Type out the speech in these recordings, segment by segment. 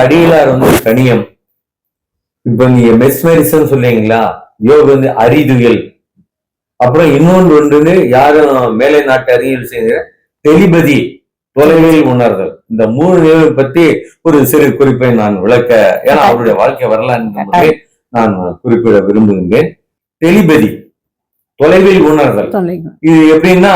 அடிகளார் கணியம். இப்ப நீங்க மெஸ்மரிசம் சொல்றீங்களா, யோக அறிதுயல், அப்புறம் இன்னொன்று யாரும் மேலை நாட்டு அறிவியல் செய்த டெலிபதி, தொலைவில் உணர்தல். இந்த மூணு பத்தி ஒரு சிறு குறிப்பை நான் விளக்க, ஏன்னா அவருடைய வாழ்க்கை வரலாறு நான் குறிப்பிட விரும்புகின்றேன். டெலிபதி, தொலைவில் உணர்தல். இது எப்படின்னா,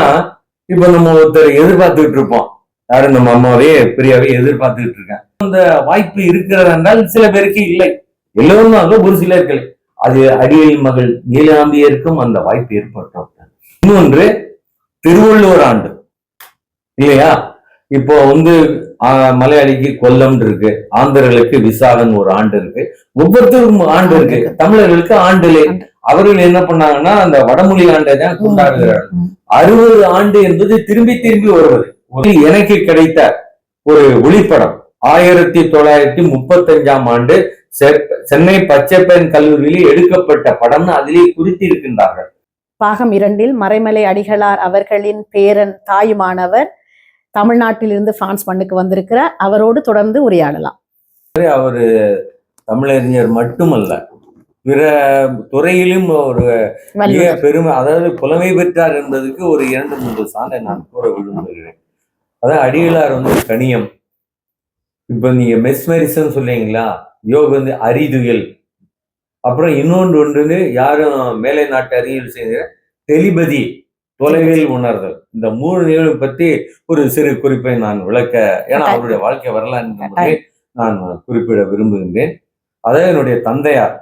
இப்ப நம்ம ஒருத்தர் எதிர்பார்த்துக்கிட்டு இருப்போம், யாரும் நம்ம அம்மாவே பிரியாவே எதிர்பார்த்துக்கிட்டு இருக்கேன். அந்த வாய்ப்பு இருக்கிறது என்றால் சில பேருக்கு இல்லை, எல்லோரும் ஒரு சிலர்கள். அது அடியல் மகள் நீலாம்பியருக்கும் அந்த வாய்ப்பு ஏற்பட்டோம். இன்னொன்று திருவள்ளுவர் ஆண்டு இல்லையா? இப்போ மலையாளிக்கு கொல்லம் இருக்கு, ஆந்திரர்களுக்கு விசாகன் ஒரு ஆண்டு இருக்கு, ஒவ்வொருத்தருக்கும் ஆண்டு இருக்கு. தமிழர்களுக்கு ஆண்டுலே அவர்கள் என்ன பண்ணாங்கன்னா அந்த வடமொழி ஆண்டை தான் கொண்டாடுகிறார்கள். 60 ஆண்டு என்பது திரும்பி திரும்பி வருவது. எனக்கு கிடைத்த ஒரு ஒளிப்படம் 1935ஆம் ஆண்டு சென்னை பச்சைப்பன் கல்லூரியில் எடுக்கப்பட்ட படம், அதிலே குறித்திருக்கின்றார்கள். பாகம் 2 மறைமலை அடிகளார் அவர்களின் பேரன் தாயுமானவர் தமிழ்நாட்டிலிருந்து பிரான்ஸ் மண்ணுக்கு வந்திருக்கிறார். அவரோடு தொடர்ந்து உரையாடலாம். அவரு தமிழறிஞர் மட்டுமல்ல, பிற துறையிலும் ஒரு பெருமை, அதாவது புலமை பெற்றார் என்பதற்கு ஒரு 2-3 சான்றை நான் கூற விரும்புகிறேன். அதாவது அடிகளார் கணியம். இப்ப நீங்க மெஸ்மரிசம் சொல்றீங்களா, யோக அறிதுயல், அப்புறம் இன்னொன்று யாரும் மேலை நாட்டு அறிவியல் செய்த டெலிபதி, தொலைவில் உணர்தல். இந்த மூணு பத்தி ஒரு சிறு குறிப்பை நான் விளக்க, ஏன்னா அவருடைய வாழ்க்கை வரலாறு நான் குறிப்பிட விரும்புகின்றேன். அதாவது என்னுடைய தந்தையார்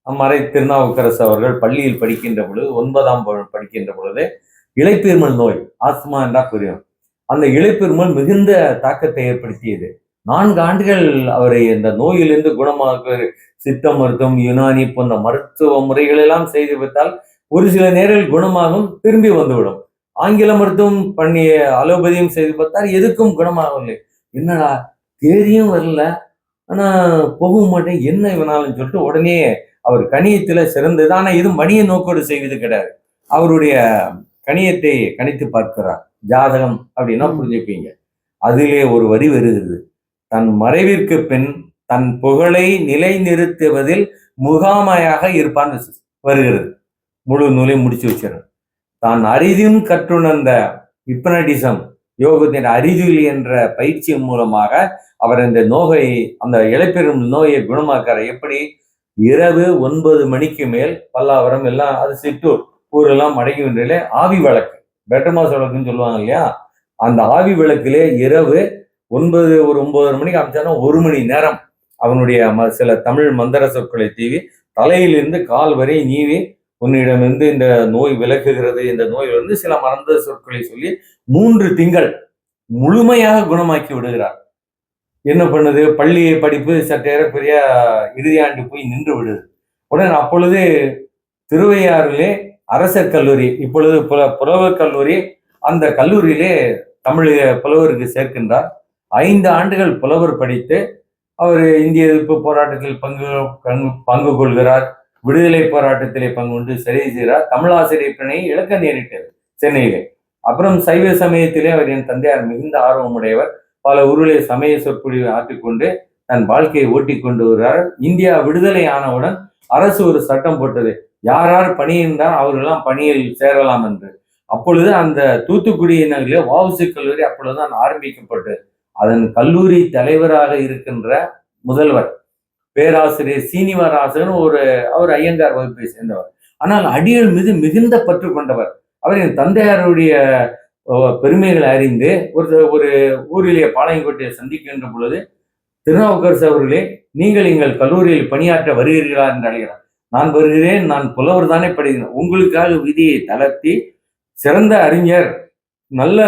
மறை திருநாவுக்கரசு அவர்கள் பள்ளியில் படிக்கின்ற பொழுது, 9ஆம் படிக்கின்ற பொழுது இலைப்பீர்மல் நோய், ஆஸ்துமா என்றா புரியும், அந்த இலைப்பீர்மல் மிகுந்த தாக்கத்தை ஏற்படுத்தியது. 4 ஆண்டுகள் அவரை இந்த நோயிலிருந்து குணமாக சித்த மருத்துவம், யுனானி போன்ற மருத்துவ முறைகள் எல்லாம் செய்து வைத்தால் ஒரு சில நேரங்கள் குணமாகும், திரும்பி வந்துவிடும். ஆங்கில மருத்துவம் பண்ணி அலோபதியும் செய்து பார்த்தால் எதுக்கும் குணமாகவில்லை. என்னடா தேதியும் வரல, ஆனா போக மாட்டேன், என்ன இவனாலும் சொல்லிட்டு உடனே அவர் கணியத்துல சிறந்தது. ஆனா இது மணிய நோக்கோடு செய்வது கிடையாது. அவருடைய கணியத்தை கணித்து பார்க்கிறார். ஜாதகம் அப்படின்னா புரிஞ்சுப்பீங்க. அதிலே ஒரு வரி வருகிறது, தன் மறைவிற்கு பின் தன் புகழை நிலை நிறுத்துவதில் முகாமையாக இருப்பான்னு வருகிறது. முழு நூலையும் முடிச்சு வச்சிடும். தான் அரிதும் கற்றுணர்ந்த ஹிப்னடிசம், யோகத்தின் அறிதுயில் என்ற பயிற்சியின் மூலமாக அவர் இந்த நோயை, அந்த இளைப்பெரும் நோயை குணமாக்கார். எப்படி? இரவு 9 மணிக்கு மேல் பல்லாவரம் எல்லாம், அது சிற்றூர் ஊரெல்லாம் அடங்குகின்றே ஆவி விளக்கு, பெட்டமாஸ் விளக்குன்னு சொல்லுவாங்க இல்லையா, அந்த ஆவி விளக்கிலே இரவு ஒரு 9 மணிக்கு அமைச்சானா 1 மணி நேரம் அவனுடைய சில தமிழ் மந்திர சொற்களை தீவி தலையிலிருந்து கால் வரை நீவி, உன்னிடமிருந்து இந்த நோய் விலகுகிறது, இந்த நோயிலிருந்து சில மறந்த சொற்களை சொல்லி 3 திங்கள் முழுமையாக குணமாக்கி விடுகிறார். என்ன பண்ணுது? பள்ளி படிப்பு சற்றேற பெரிய இறுதியாண்டு போய் நின்று விடுது. உடனே அப்பொழுது திருவையாறிலே அரசர் கல்லூரி, இப்பொழுது புலவர் கல்லூரி, அந்த கல்லூரியிலே தமிழ் புலவருக்கு சேர்க்கின்றார். 5 ஆண்டுகள் புலவர் படித்து அவர் இந்திய எதிர்ப்பு போராட்டத்தில் பங்கு கொள்கிறார். விடுதலை போராட்டத்திலே பங்கு கொண்டு சிறை செய்கிறார். தமிழாசிரியர் பணியை இழக்க நேரிட்டது சென்னையிலே. அப்புறம் சைவ சமயத்திலே அவர், என் தந்தையார் மிகுந்த ஆர்வமுடையவர், பல ஊரிலே சமய சொற்பொழிவை ஆற்றிக்கொண்டு தன் வாழ்க்கையை ஓட்டி கொண்டு வருகிறார். இந்தியா விடுதலை ஆனவுடன் அரசு ஒரு சட்டம் போட்டது, யார் யார் பணியிருந்தால் அவர்களெல்லாம் பணியில் சேரலாம் என்று. அப்பொழுது அந்த தூத்துக்குடியினர்களே வஉசி கல்லூரி அப்பொழுதுதான் ஆரம்பிக்கப்பட்டது. அதன் கல்லூரி தலைவராக இருக்கின்ற முதல்வர் பேராசிரியர் சீனிவாசன், அவர் ஐயங்கார் வகுப்பை சேர்ந்தவர். ஆனால் அடிகள் மீது மிகுந்த பற்று கொண்டவர். அவர் என் தந்தையாருடைய பெருமைகளை அறிந்து ஒரு ஊரிலே பாளையங்கோட்டையை சந்திக்கின்ற பொழுது, திருநாவுக்கரசு அவர்களே, நீங்கள் எங்கள் கல்லூரியில் பணியாற்ற வருகிறீர்களா என்று அழைகிறார். நான் வருகிறேன், நான் புலவர் தானே படிக்கிறேன், உங்களுக்காக விதியை தளர்த்தி சிறந்த அறிஞர், நல்ல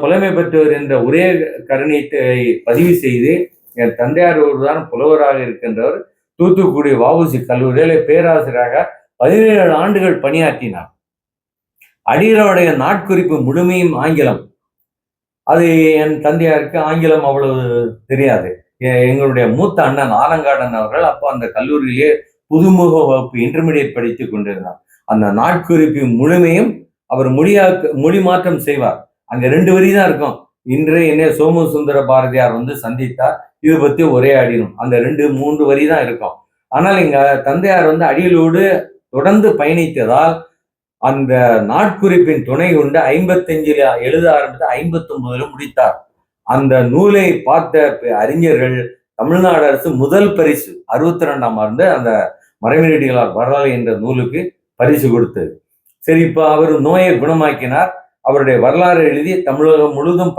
புலமை பெற்றவர் என்ற ஒரே கருணையை பதிவு செய்து, என் தந்தையார் ஒருதான் புலவராக இருக்கின்றவர், தூத்துக்குடி வஉசி கல்லூரியிலே பேராசிரியராக 17 ஆண்டுகள் பணியாற்றினார். அடிகளுடைய நாட்குறிப்பு முழுமையும் ஆங்கிலம். அது என் தந்தையாருக்கு ஆங்கிலம் அவ்வளவு தெரியாது. எங்களுடைய மூத்த அண்ணன் ஆலங்காடன் அவர்கள் அப்போ அந்த கல்லூரியிலே புதுமுக வகுப்பு இன்டர்மீடியட் படித்துக் கொண்டிருந்தார். அந்த நாட்குறிப்பு முழுமையும் அவர் மொழி மாற்றம் செய்வார். அங்க 2 வரி தான் இருக்கும். இன்று என்ன சோமசுந்தர பாரதியார் சந்தித்தார், இது பத்தி உரையாடினோம். அந்த 2-3 வரி தான் இருக்கும். ஆனால் எங்க தந்தையார் வந்து அடிகளோடு தொடர்ந்து பயணித்ததால் அந்த நாட்குறிப்பின் துணை கொண்டு 55 எழுத ஆரம்பித்து 59 முடித்தார். அந்த நூலை பார்த்த அறிஞர்கள் தமிழ்நாடு அரசு முதல் பரிசு 62ஆம் ஆண்டு அந்த மறைமலையடிகளார் வரலாறு என்ற நூலுக்கு பரிசு கொடுத்தது. சரி, இப்ப அவர் நோயை குணமாக்கினார். அவருடைய வரலாறு எழுதி தமிழகம் முழுதும்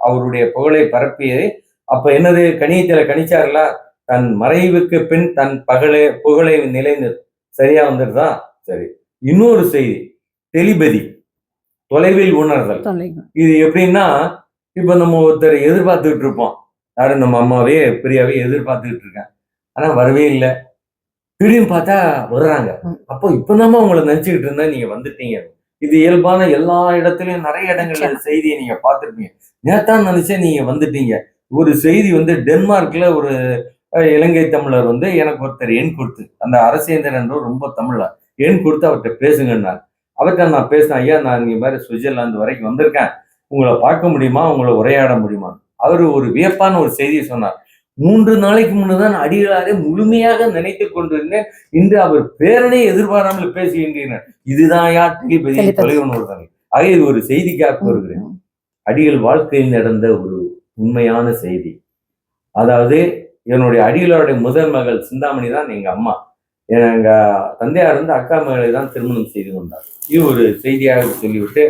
அவருடைய புகழை பரப்பியது. அப்ப என்னது கணியத்தில கணிச்சார்களா? தன் மறைவுக்கு பின் தன் புகழை நிலைந்து சரியா வந்துருதா? சரி. இன்னொரு செய்தி, டெலிபதி, தொலைவில் உணர்தல். இது எப்படின்னா, இப்ப நம்ம ஒருத்தர் எதிர்பார்த்துக்கிட்டு இருப்போம். யாரும் நம்ம அம்மாவே பிரியாவே எதிர்பார்த்துக்கிட்டு இருக்கேன், ஆனா வரவே இல்லை. திடீர்னு பார்த்தா வர்றாங்க. அப்போ இப்பதாம்மா உங்களை நினைச்சுக்கிட்டு இருந்தா நீங்க வந்துட்டீங்க. இது இயல்பான எல்லா இடத்துலயும் நிறைய இடங்கள்ல செய்தியை நீங்க பார்த்துருப்பீங்க. நேத்தான் நினைச்சேன் நீங்க வந்துட்டீங்க. ஒரு செய்தி வந்து டென்மார்க்ல ஒரு இலங்கை தமிழர் வந்து எனக்கு ஒருத்தர் எண் கொடுத்து, அந்த அரசேந்திரன் என்ற ரொம்ப தமிழர் எண் கொடுத்து அவர்கிட்ட பேசுங்கன்னார். அவர்கிட்ட நான் பேசினேன், ஐயா நான் இங்க மாதிரி சுவிட்சர்லாந்து வரைக்கும் வந்திருக்கேன், உங்களை பார்க்க முடியுமா, உங்களை உரையாட முடியுமா? அவர் ஒரு வியப்பான ஒரு செய்தியை சொன்னார். 3 நாளைக்கு முன்னதான் அடிகளாரை முழுமையாக நினைத்து கொண்டிருந்தேன், இன்று அவர் பேரனை எதிர்பாராமல் பேசுகின்றனர். இதுதான் யார் டெலிபதி, தொலைவுணர்வு. ஆக இது ஒரு செய்திக்காக வருகிறேன். அடிகள் வாழ்க்கையில் நடந்த ஒரு உண்மையான செய்தி. அதாவது என்னுடைய அடிகளோட முதல் மகள் சிந்தாமணி தான் எங்க அம்மா. எங்க தந்தையார் வந்து அக்கா மகளை தான் திருமணம் செய்து கொண்டார். இது ஒரு செய்தியாக சொல்லிவிட்டு,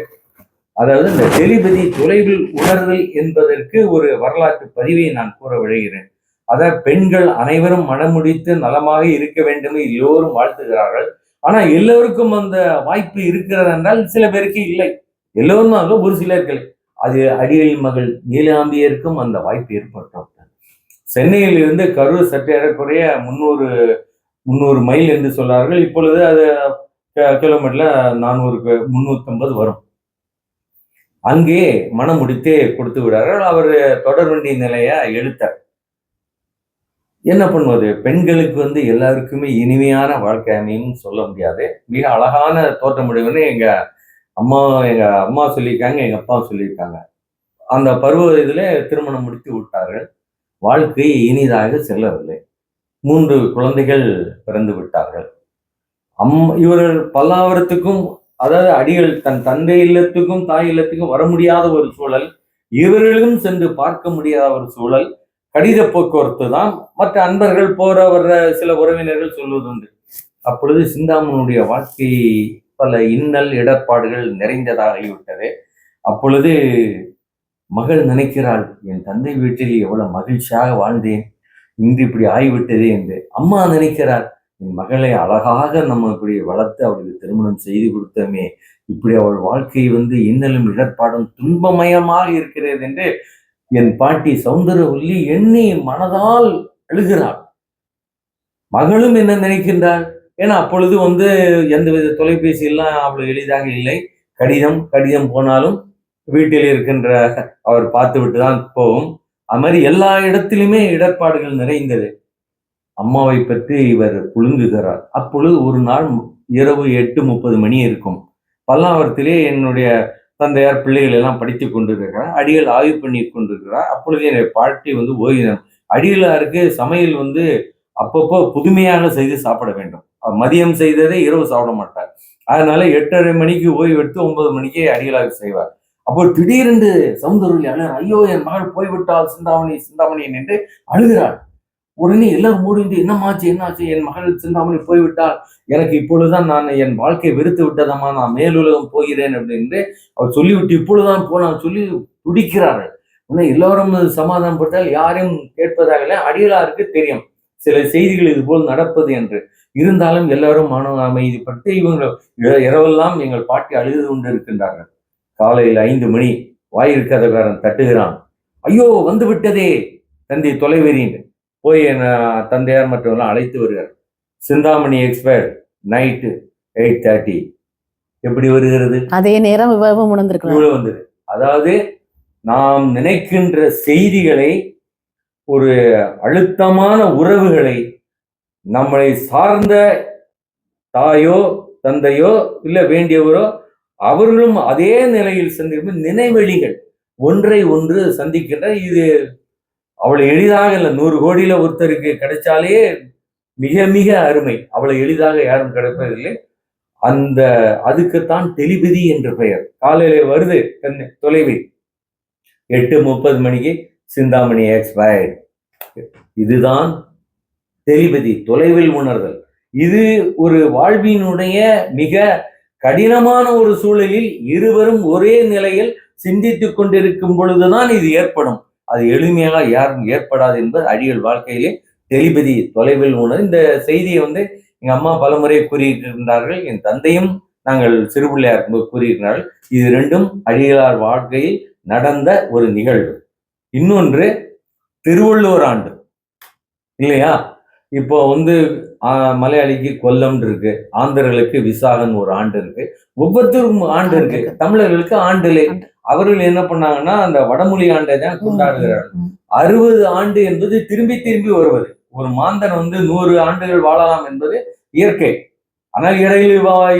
அதாவது இந்த டெலிபதி, தொலைவில் உணர்தல் என்பதற்கு ஒரு வரலாற்று பதிவை நான் கூற விழைகிறேன். அதாவது பெண்கள் அனைவரும் மனமுடித்து நலமாக இருக்க வேண்டும் எல்லோரும் வாழ்த்துகிறார்கள். ஆனா எல்லோருக்கும் அந்த வாய்ப்பு இருக்கிறது என்றால் சில பேருக்கு இல்லை. எல்லோரும் ஒரு சிலருக்கு. அது அடிகளின் மகள் நீலாம்பியருக்கும் அந்த வாய்ப்பு ஏற்பட்டோம். சென்னையில் இருந்து கரூர் சற்று ஏறக்குறைய 300 மைல் என்று சொல்றார்கள். இப்பொழுது அது கிலோமீட்டர்ல 350 வரும். அங்கே மனம் முடித்தே கொடுத்து விடார்கள். அவர் தொடர்வண்டி நிலைய எழுத்தார். என்ன பண்ணுவது, பெண்களுக்கு வந்து எல்லாருக்குமே இனிமையான வாழ்க்கை அமையும் சொல்ல முடியாது. மிக அழகான தோற்றமுடையவன்னு எங்க அம்மா சொல்லியிருக்காங்க, எங்க அப்பா சொல்லியிருக்காங்க. அந்த பருவ இதுல திருமணம் முடித்து விட்டார்கள். வாழ்க்கை இனிதாக செல்லவில்லை. 3 குழந்தைகள் பிறந்து விட்டார்கள். இவர்கள் பல்லாவரத்துக்கும், அதாவது அடிகள் தன் தந்தை இல்லத்துக்கும் தாய் இல்லத்துக்கும் வர முடியாத ஒரு சூழல், இவர்களும் சென்று பார்க்க முடியாத ஒரு சூழல். கடித போக்குவரத்து தான் மற்ற அன்பர்கள் போற வர்ற சில உறவினர்கள் சொல்வதுண்டு. அப்பொழுது சிந்தாமனுடைய வாழ்க்கை பல இன்னல் இடர்பாடுகள் நிறைந்ததாகிவிட்டது. அப்பொழுது மகள் நினைக்கிறாள், என் தந்தை வீட்டில் எவ்வளவு மகிழ்ச்சியாக வாழ்ந்தேன், இன்று இப்படி ஆகிவிட்டதே என்று. அம்மா நினைக்கிறார், என் மகளை அழகாக நம்ம இப்படி வளர்த்து அவளுக்கு திருமணம் செய்து கொடுத்தோமே, இப்படி அவள் வாழ்க்கை வந்து இன்னலும் இடர்பாடும் துன்பமயமாக இருக்கிறது என்று என் பாட்டி சௌந்தரவல்லி எண்ணி மனதால் அழுகிறாள். மகளும் என்ன நினைக்கின்றாள், ஏன்னா அப்பொழுது வந்து எந்தவித தொலைபேசி எல்லாம் அவ்வளவு எளிதாக இல்லை. கடிதம் போனாலும் வீட்டில் இருக்கின்ற அவர் பார்த்து விட்டு தான் போகும். அது மாதிரி எல்லா இடத்திலுமே இடர்பாடுகள் நிறைந்தது. அம்மாவை பற்றி இவர் புழுங்குகிறார். அப்பொழுது ஒரு நாள் இரவு 8:30 மணி இருக்கும். பல்லாவரத்திலே என்னுடைய தந்தையார் பிள்ளைகள் எல்லாம் படித்து கொண்டிருக்கிறார். அடிகள் ஆய்வு பண்ணி கொண்டிருக்கிறார். அப்பொழுது என்னுடைய பாட்டி வந்து ஓய்வினர். அடிகளாருக்கு சமையல் வந்து அப்பப்போ புதுமையாக செய்து சாப்பிட வேண்டும். மதியம் செய்ததை இரவு சாப்பிட மாட்டார். அதனால 8:30 மணிக்கு ஓய்வு எடுத்து 9 மணிக்கே அடிகளாருக்கு செய்வார். அப்போ திடீரென்று சௌந்தரவல்லி அழுகிறார், ஐயோ என் மகள் போய்விட்டால் சிந்தாமணி என்று அழுகிறாள். உடனே எல்லாரும் மூடிந்து, என்னாச்சு, என் மகள் சிந்தாமணி போய்விட்டால், எனக்கு இப்பொழுதுதான் நான் என் வாழ்க்கை வெறுத்து விட்டதம்மா, நான் மேலுலகம் போகிறேன் அப்படின்னு அவர் சொல்லிவிட்டு இப்பொழுதுதான் போனான் சொல்லி துடிக்கிறார்கள். உடனே எல்லாரும் சமாதானப்பட்டால் யாரையும் கேட்பதாக அடிகளாருக்கு தெரியும் சில செய்திகள் இது போல் நடப்பது என்று. இருந்தாலும் எல்லாரும் மன அமைதிப்பட்டு இவங்க இரவெல்லாம் எங்கள் பாட்டி அழுது கொண்டு இருக்கின்றார்கள். காலையில் 5 மணி வாயிற்கதக்காரன் தட்டுகிறான். ஐயோ வந்து விட்டதே தந்தை தொலைவெறின் போய் என் தந்தையார் மற்றவெல்லாம் அழைத்து வருகிறார். Chintamani express night 8:30. எப்படி வருகிறது? அதே நேரம் இவ்வளவு வந்தது. அதாவது நாம் நினைக்கின்ற செய்திகளை, ஒரு அழுத்தமான உறவுகளை, நம்மளை சார்ந்த தாயோ தந்தையோ இல்ல வேண்டியவரோ அவர்களும் அதே நிலையில் சந்திக்கும் நினைவெளிகள் ஒன்றை ஒன்று சந்திக்கின்ற. இது அவ்வளவு எளிதாக இல்லை. 100 கோடியில ஒருத்தருக்கு கிடைச்சாலே மிக மிக அருமை. அவ்வளவு எளிதாக யாரும் கிடைப்பதில்லை. அந்த அதுக்குத்தான் டெலிபதி என்ற பெயர். காலையில வருது தொலைவில் 8:30 மணிக்கு சிந்தாமணி எக்ஸ்பயர்ட். இதுதான் டெலிபதி, தொலைவில் உணர்தல். இது ஒரு வாழ்வினுடைய மிக கடினமான ஒரு சூழலில் இருவரும் ஒரே நிலையில் சிந்தித்துக் கொண்டிருக்கும் பொழுதுதான் இது ஏற்படும். அது எளிமையாக யாரும் ஏற்படாது என்பது அடிகள் வாழ்க்கையிலே டெலிபதி, தொலைவில் உணர்வு. இந்த செய்தியை எங்க அம்மா பலமுறை கூறியிருக்கின்றார்கள். என் தந்தையும் நாங்கள் சிறுபிள்ளையார் கூறியிருக்கிறார்கள். இது ரெண்டும் அடிகளார் வாழ்க்கையில் நடந்த ஒரு நிகழ்வு. இன்னொன்று திருவள்ளுவர் ஆண்டு இல்லையா? இப்போ மலையாளிக்கு கொல்லம் இருக்கு, ஆந்திரர்களுக்கு விசாகன் ஒரு ஆண்டு இருக்கு, ஒவ்வொருத்தருக்கும் ஆண்டு இருக்கு. தமிழர்களுக்கு ஆண்டிலே அவர்கள் என்ன பண்ணாங்கன்னா அந்த வடமொழி ஆண்டை தான் கொண்டாடுகிறார்கள். 60 ஆண்டு என்பது திரும்பி திரும்பி வருவது. ஒரு மாந்தன் 100 ஆண்டுகள் வாழலாம் என்பது இயற்கை. ஆனால் இடையில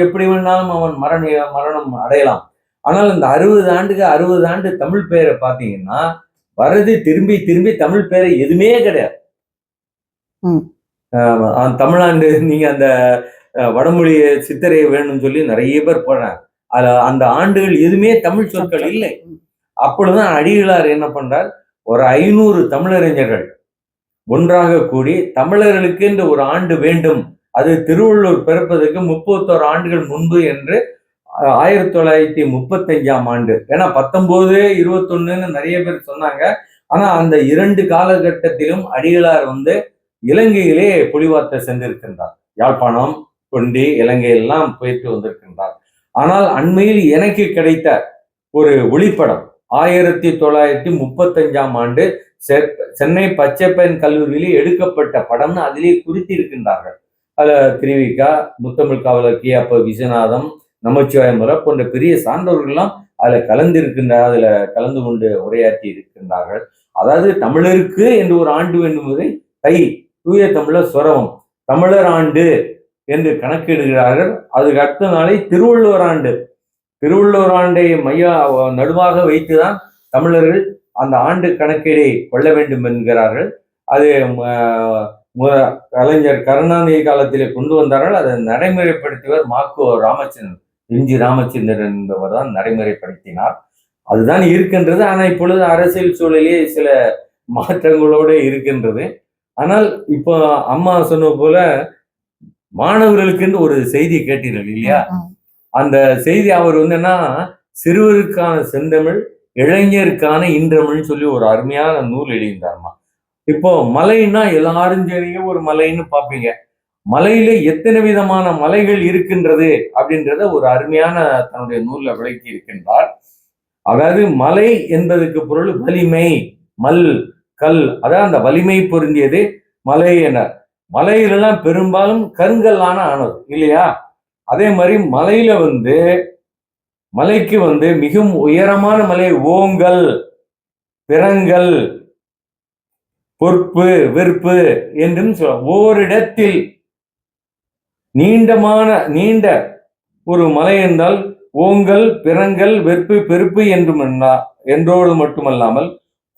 எப்படி வேணாலும் அவன் மரணம் அடையலாம். ஆனால் இந்த 60 ஆண்டு தமிழ் பெயரை பார்த்தீங்கன்னா வரது திரும்பி திரும்பி தமிழ் பெயரை எதுவுமே கிடையாது. தமிழாண்டு நீங்க அந்த வடமொழி சித்திரை வேணும்னு சொல்லி நிறைய பேர் போடுறாங்க. அந்த ஆண்டுகள் எதுவுமே தமிழ் சொற்கள் இல்லை. அப்பொழுதுதான் அடிகளார் என்ன பண்றார், ஒரு 500 தமிழறிஞர்கள் ஒன்றாக கூடி தமிழர்களுக்கு என்று ஒரு ஆண்டு வேண்டும், அது திருவள்ளுவர் பிறப்பதற்கு 31 ஆண்டுகள் முன்பு என்று 1935ஆம் ஆண்டு. ஏன்னா 19, 21 நிறைய பேர் சொன்னாங்க. ஆனா அந்த 2 காலகட்டத்திலும் அடிகளார் இலங்கையிலே பொலிவார்த்தை சென்றிருக்கின்றார். யாழ்ப்பாணம், கொண்டி, இலங்கையெல்லாம் போயிட்டு வந்திருக்கின்றார். ஆனால் அண்மையில் எனக்கு கிடைத்த ஒரு ஒளிப்படம் 1935ஆம் ஆண்டு சென்னை பச்சைப்பயன் கல்லூரியிலே எடுக்கப்பட்ட படம்னு அதிலே குறித்திருக்கின்றார்கள். அதுல திருவிக்கா, முத்தமிழ் காவலர் கே.அப்ப. விஸ்வநாதம், நமச்சிவாயமுறை போன்ற பெரிய சான்றோர்கள்லாம் அதுல கலந்து கொண்டு உரையாற்றி இருக்கின்றார்கள். அதாவது தமிழருக்கு என்று ஒரு ஆண்டு என்பதை தூய தமிழர் சுரவம் தமிழர் ஆண்டு என்று கணக்கிடுகிறார்கள். அதுக்கு அடுத்த நாளை திருவள்ளுவர் ஆண்டு. திருவள்ளுவர் ஆண்டை நடுவாக வைத்துதான் தமிழர்கள் அந்த ஆண்டு கணக்கீடை கொள்ள வேண்டும் என்கிறார்கள். அது கலைஞர் கருணாநிதி காலத்திலே கொண்டு வந்தார்கள். அதை நடைமுறைப்படுத்தியவர் மாக்கோ ராமச்சந்திரன், எம்.ஜி. ராமச்சந்திரன் என்பவர் தான் நடைமுறைப்படுத்தினார். அதுதான் இருக்கின்றது. ஆனால் இப்பொழுது அரசியல் சூழலே சில மாற்றங்களோடு இருக்கின்றது. ஆனால் இப்போ அம்மா சொன்ன போல மாணவர்களுக்கு ஒரு செய்தி கேட்டீர்கள் இல்லையா? அந்த செய்தி அவர் என்னன்னா, சிறுவருக்கான செந்தமிழ், இளைஞருக்கான இன்றமிழ்னு சொல்லி ஒரு அருமையான நூல் எழுதியிருந்தாருமா. இப்போ மலைன்னா எல்லாரும் சரி ஒரு மலைன்னு பார்ப்பீங்க. மலையில எத்தனை விதமான மலைகள் இருக்கின்றது அப்படின்றத ஒரு அருமையான தன்னுடைய நூல்ல விளக்கி இருக்கின்றார். அதாவது மலை என்பதற்கு பொருள் வலிமை, மல், கல். அதாவது அந்த வலிமை பொருந்தியது மலை என. மலையிலெல்லாம் பெரும்பாலும் கருங்கல்லான ஆனது இல்லையா? அதே மாதிரி மலையில மலைக்கு மிகவும் உயரமான மலை ஓங்கல், பிறங்கல், பொற்பு, வெறுப்பு என்றும் ஓரிடத்தில் நீண்ட ஒரு மலை என்றால் ஓங்கல், பிறங்கல், வெறுப்பு, பெருப்பு என்றோடு மட்டுமல்லாமல்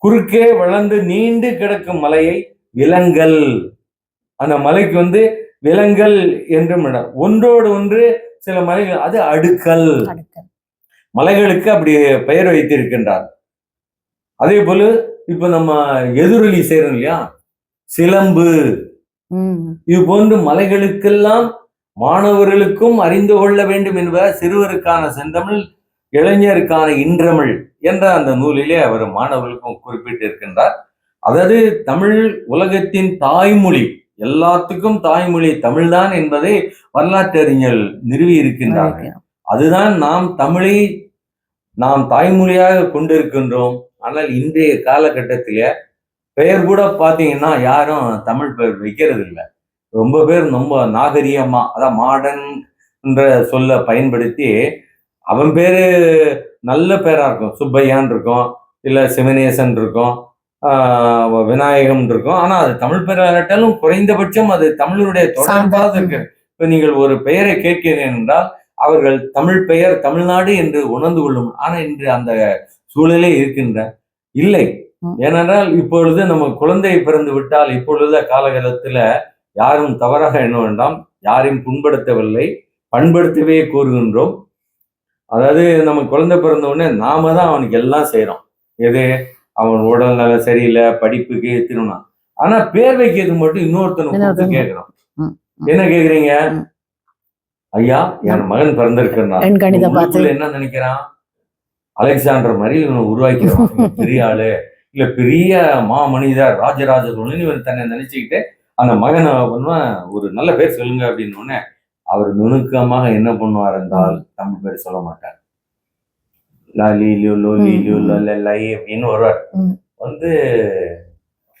குறுக்கே வளர்ந்து நீண்டு கிடக்கும் மலையை விலங்கல். அந்த மலைக்கு விலங்கல் என்றும் ஒன்றோடு ஒன்று சில மலைகள் அது அடுக்கல். மலைகளுக்கு அப்படி பெயர் வைத்திருக்கின்றார். அதே போல இப்ப நம்ம எதிரொலி செய்யறோம் இல்லையா, சிலம்பு. இது போன்று மலைகளுக்கெல்லாம் மாணவர்களுக்கும் அறிந்து கொள்ள வேண்டும் என்பதால் சிறுவருக்கான செந்தமிழ், இளைஞருக்கான இன்றமிழ் என்ற அந்த நூலிலே அவர் மாணவர்களுக்கும் குறிப்பிட்டிருக்கின்றார். அதாவது தமிழ் உலகத்தின் தாய்மொழி, எல்லாத்துக்கும் தாய்மொழி தமிழ்தான் என்பதை வரலாற்றறிஞர்கள் நிறுவி இருக்கின்றார்கள். அதுதான் நாம் தாய்மொழியாக கொண்டிருக்கின்றோம். ஆனால் இன்றைய காலகட்டத்தில பெயர் கூட பார்த்தீங்கன்னா யாரும் தமிழ் பெயர் வைக்கிறது இல்லை. ரொம்ப பேர் ரொம்ப நாகரிகமா, அதான் மாடர்ன் என்ற சொல்ல பயன்படுத்தி அவன் பேரு நல்ல பேரா இருக்கும், சுப்பையான் இருக்கும், இல்ல சிவனேசன் இருக்கும், விநாயகம் இருக்கும். ஆனா அது தமிழ் பெயராட்டாலும் குறைந்தபட்சம் அது தமிழருடைய தொடர்பாக இருக்கு. இப்ப நீங்கள் ஒரு பெயரை கேட்கிறேன் என்றால் அவர்கள் தமிழ் பெயர் தமிழ்நாடு என்று உணர்ந்து கொள்ளும். ஆனா இன்று அந்த சூழலே இருக்கின்ற இல்லை. ஏனென்றால் இப்பொழுது நம்ம குழந்தை பிறந்து விட்டால் இப்பொழுது காலகட்டத்துல யாரும் தவறாக எண்ண வேண்டாம், யாரையும் புண்படுத்தவில்லை, பண்படுத்தவே கூறுகின்றோம். அதாவது நம்ம குழந்தை பிறந்த உடனே நாம தான் அவனுக்கு எல்லாம் செய்யறோம். எது, அவன் உடல் நல சரியில்லை, படிப்புக்கு திருமணம். ஆனா பேர் வைக்கிறது மட்டும் இன்னொருத்தனுக்கு கேட்கிறோம். என்ன கேக்குறீங்க? ஐயா, என் மகன் பிறந்திருக்கிறான், என்ன நினைக்கிறான்? அலெக்சாண்டர் மாதிரி இவனை உருவாக்கிறான், பெரிய ஆளு, இல்ல பெரிய மாமனிதர், ராஜராஜ சோழன் இவன் தன்னை நினைச்சுக்கிட்டு அந்த மகனை பண்ணுவான், ஒரு நல்ல பேர் சொல்லுங்க அப்படின்னு அவர் நுணுக்கமாக என்ன பண்ணுவார் என்றால் தமிழ் பேர் சொல்ல மாட்டார். அப்படின்னு வருவார்.